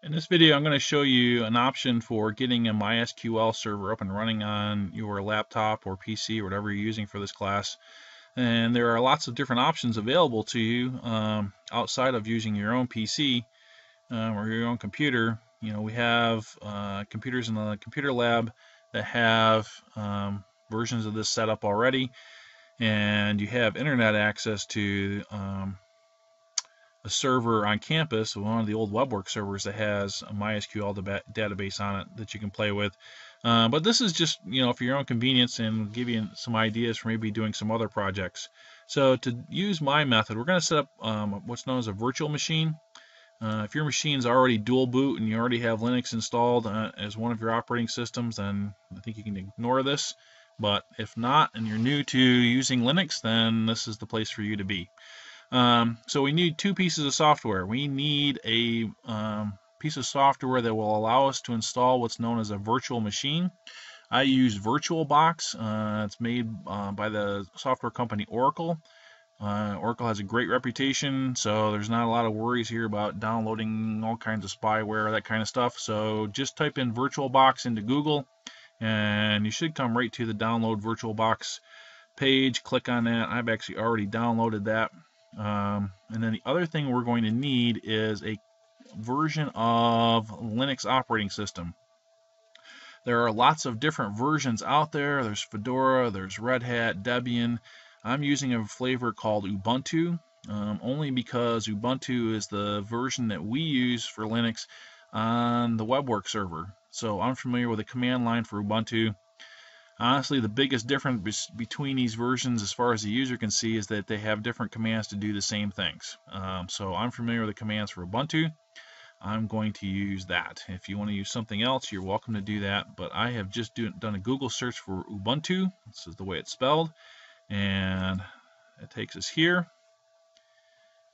In this video, I'm going to show you an option for getting a MySQL server up and running on your laptop or PC or whatever you're using for this class. And there are lots of different options available to you outside of using your own PC or your own computer. You know, we have computers in the computer lab that have versions of this set up already, and you have internet access to a server on campus, one of the old WebWorks servers that has a MySQL database on it that you can play with. But this is just, for your own convenience and give you some ideas for maybe doing some other projects. So to use my method, we're going to set up what's known as a virtual machine. If your machine's already dual boot and you already have Linux installed as one of your operating systems, then I think you can ignore this. But if not, and you're new to using Linux, then this is the place for you to be. So we need two pieces of software. We need a piece of software that will allow us to install what's known as a virtual machine. I use Virtualbox. It's made by the software company Oracle. Oracle has a great reputation, so there's not a lot of worries here about downloading all kinds of spyware, that kind of stuff. So just type in Virtualbox into Google, and you should come right to the download Virtualbox page. Click on that. I've actually already downloaded that. And then the other thing we're going to need is a version of Linux operating system. There are lots of different versions out there. There's Fedora, there's Red Hat, Debian. I'm using a flavor called Ubuntu, only because Ubuntu is the version that we use for Linux on the WebWorks server. So I'm familiar with the command line for Ubuntu. Honestly, the biggest difference between these versions as far as the user can see is that they have different commands to do the same things. So I'm familiar with the commands for Ubuntu. I'm going to use that. If you want to use something else, you're welcome to do that. But I have just done a Google search for Ubuntu. This is the way it's spelled. And it takes us here.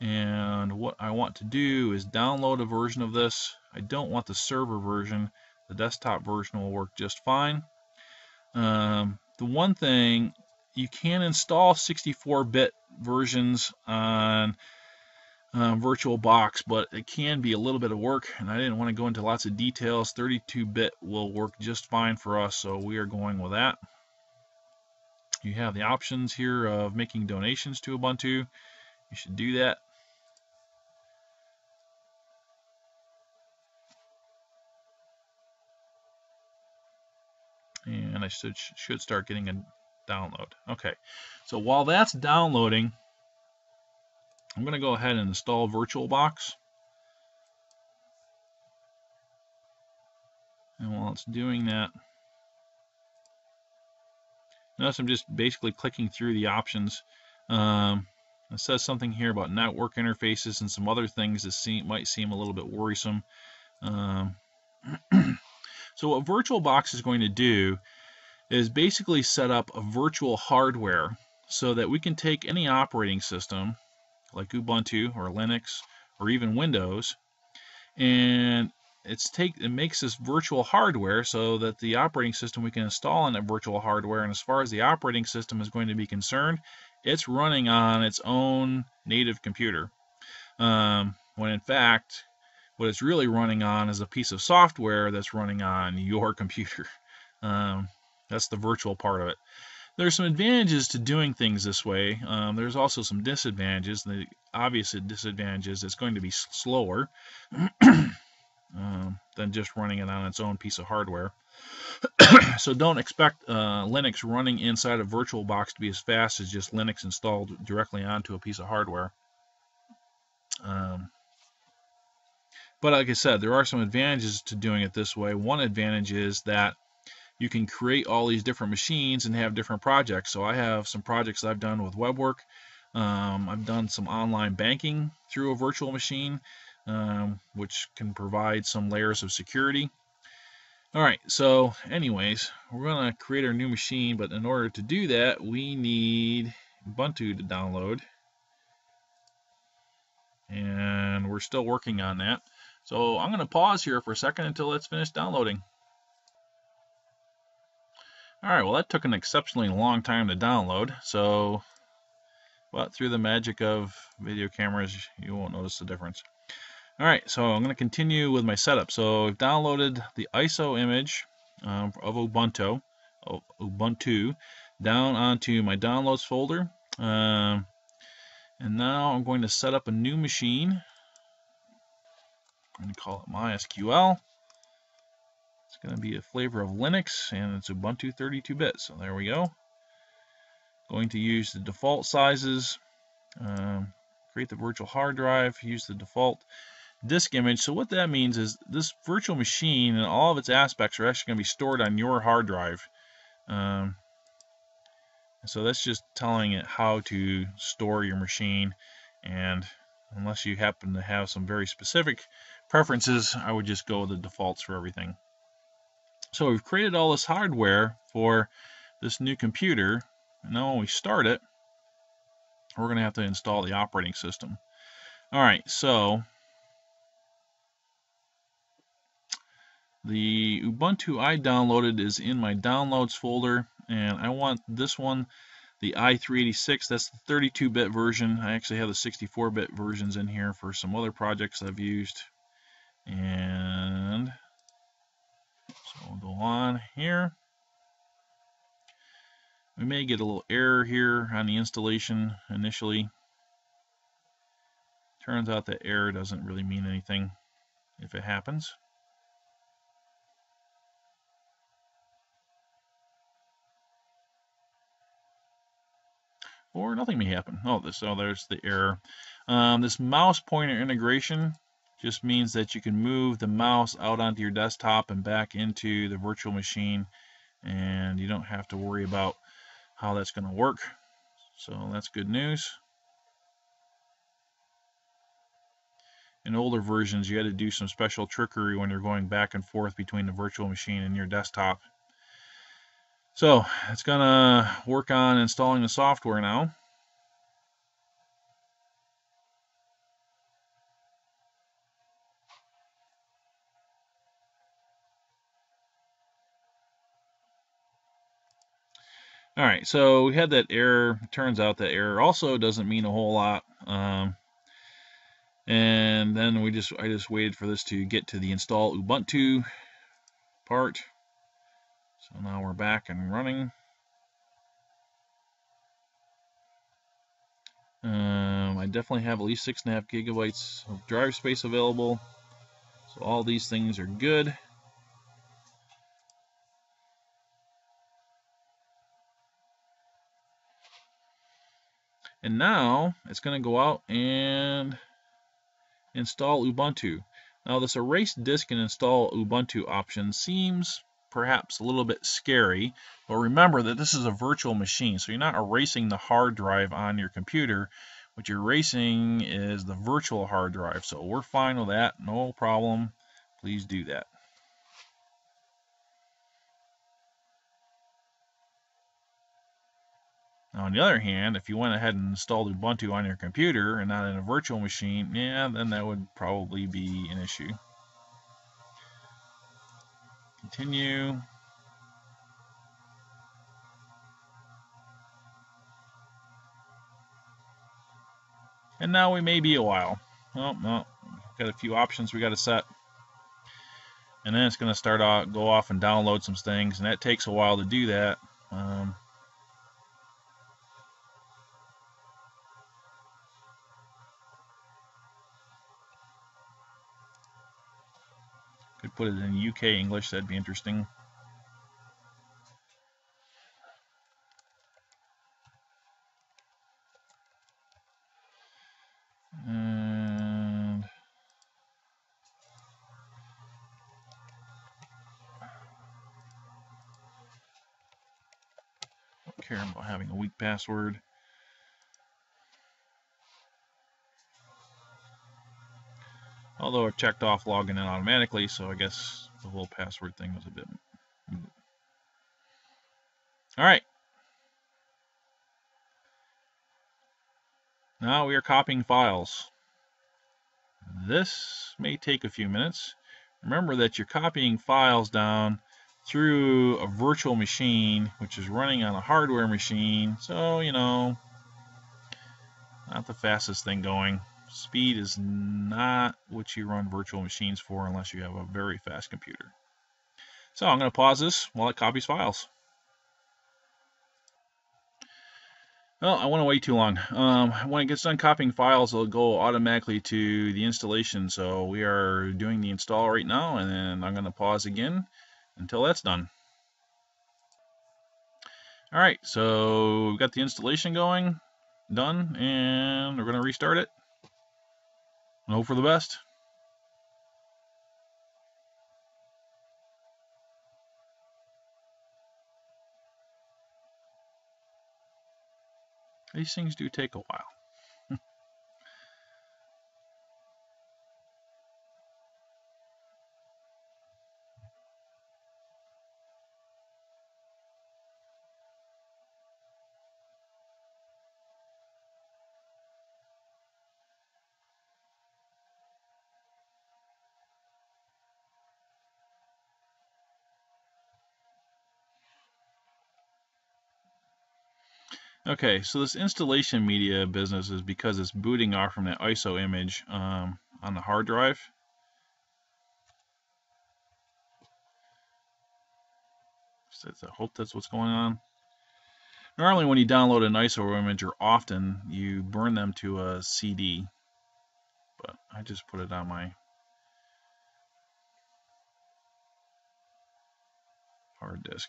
And what I want to do is download a version of this. I don't want the server version. The desktop version will work just fine. The one thing, you can install 64-bit versions on Virtualbox, but it can be a little bit of work, and I didn't want to go into lots of details. 32-bit will work just fine for us, so we are going with that. You have the options here of making donations to Ubuntu. You should do that. And I should start getting a download. Okay, so while that's downloading, I'm going to go ahead and install Virtualbox. And while it's doing that, notice I'm just basically clicking through the options. It says something here about network interfaces and some other things that might seem a little bit worrisome. So what Virtualbox is going to do is basically set up a virtual hardware so that we can take any operating system like Ubuntu or Linux or even Windows, and it makes this virtual hardware so that the operating system we can install on that virtual hardware, and as far as the operating system is going to be concerned, it's running on its own native computer. When in fact, what it's really running on is a piece of software that's running on your computer. That's the virtual part of it. There's some advantages to doing things this way. There's also some disadvantages. The obvious disadvantage is it's going to be slower than just running it on its own piece of hardware. So don't expect Linux running inside of Virtualbox to be as fast as just Linux installed directly onto a piece of hardware. But like I said, there are some advantages to doing it this way. One advantage is that you can create all these different machines and have different projects. So I have some projects that I've done with WebWork. I've done some online banking through a virtual machine, which can provide some layers of security. All right, so anyways, we're going to create our new machine, but in order to do that, we need Ubuntu to download. And we're still working on that. So I'm going to pause here for a second until it's finished downloading. Alright, well that took an exceptionally long time to download, but through the magic of video cameras, you won't notice the difference. Alright, so I'm going to continue with my setup. So I've downloaded the ISO image of Ubuntu down onto my downloads folder. And now I'm going to set up a new machine. I'm going to call it MySQL. It's going to be a flavor of Linux, and it's Ubuntu 32-bit. So there we go. Going to use the default sizes. Create the virtual hard drive. Use the default disk image. So what that means is this virtual machine and all of its aspects are actually going to be stored on your hard drive. So that's just telling it how to store your machine, and unless you happen to have some very specific preferences, I would just go with the defaults for everything. So we've created all this hardware for this new computer, and now when we start it, we're going to have to install the operating system. Alright, so the Ubuntu I downloaded is in my downloads folder, and I want this one, the i386. That's the 32-bit version. I actually have the 64-bit versions in here for some other projects I've used. And so we'll go on here. We may get a little error here on the installation initially. Turns out that error doesn't really mean anything if it happens. Or nothing may happen. Oh, there's the error. This mouse pointer integration just means that you can move the mouse out onto your desktop and back into the virtual machine, and you don't have to worry about how that's going to work. So that's good news. In older versions, you had to do some special trickery when you're going back and forth between the virtual machine and your desktop. So it's going to work on installing the software now. Alright, so we had that error. It turns out that error also doesn't mean a whole lot. And then I just waited for this to get to the install Ubuntu part. So now we're back and running. I definitely have at least 6.5 gigabytes of drive space available. So all these things are good. And now it's going to go out and install Ubuntu. Now this erase disk and install Ubuntu option seems perhaps a little bit scary, but remember that this is a virtual machine, so you're not erasing the hard drive on your computer. What you're erasing is the virtual hard drive, so we're fine with that, no problem. Please do that. Now, on the other hand, if you went ahead and installed Ubuntu on your computer and not in a virtual machine, yeah, then that would probably be an issue. Continue. And now we may be a while. Oh, no, got a few options we got to set. And then it's going to start go off and download some things, and that takes a while to do that. Could put it in UK English, that'd be interesting. And don't care about having a weak password. Although I've checked off logging in automatically, so I guess the whole password thing was a bit. Alright. Now we are copying files. This may take a few minutes. Remember that you're copying files down through a virtual machine, which is running on a hardware machine, so, you know, not the fastest thing going. Speed is not what you run virtual machines for unless you have a very fast computer. So I'm going to pause this while it copies files. Well, I went away too long. When it gets done copying files, it'll go automatically to the installation. So we are doing the install right now, and then I'm going to pause again until that's done. All right, so we've got the installation going, done, and we're going to restart it and hope for the best. These things do take a while. Okay, so this installation media business is because it's booting off from that ISO image on the hard drive. So I hope that's what's going on. Normally when you download an ISO image, or often, you burn them to a CD. But I just put it on my hard disk.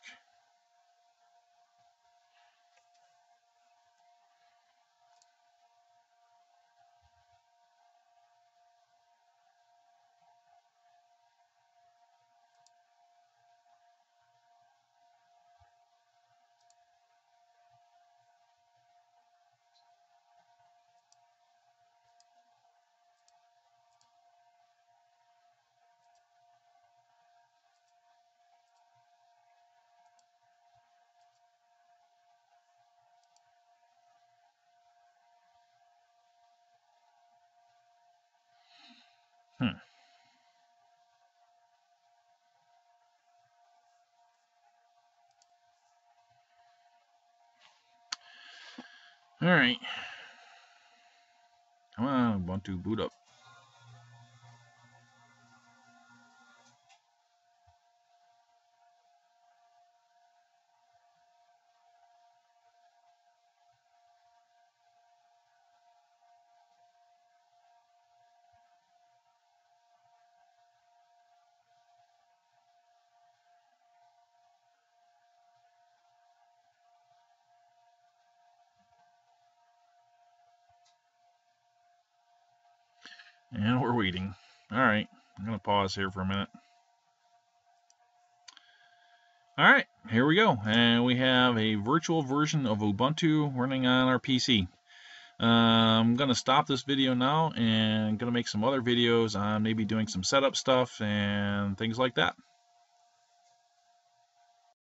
Hmm. All right. Come on, Ubuntu, boot up. And we're waiting. All right, I'm going to pause here for a minute. All right, here we go. And we have a virtual version of Ubuntu running on our PC. I'm going to stop this video now and going to make some other videos on maybe doing some setup stuff and things like that.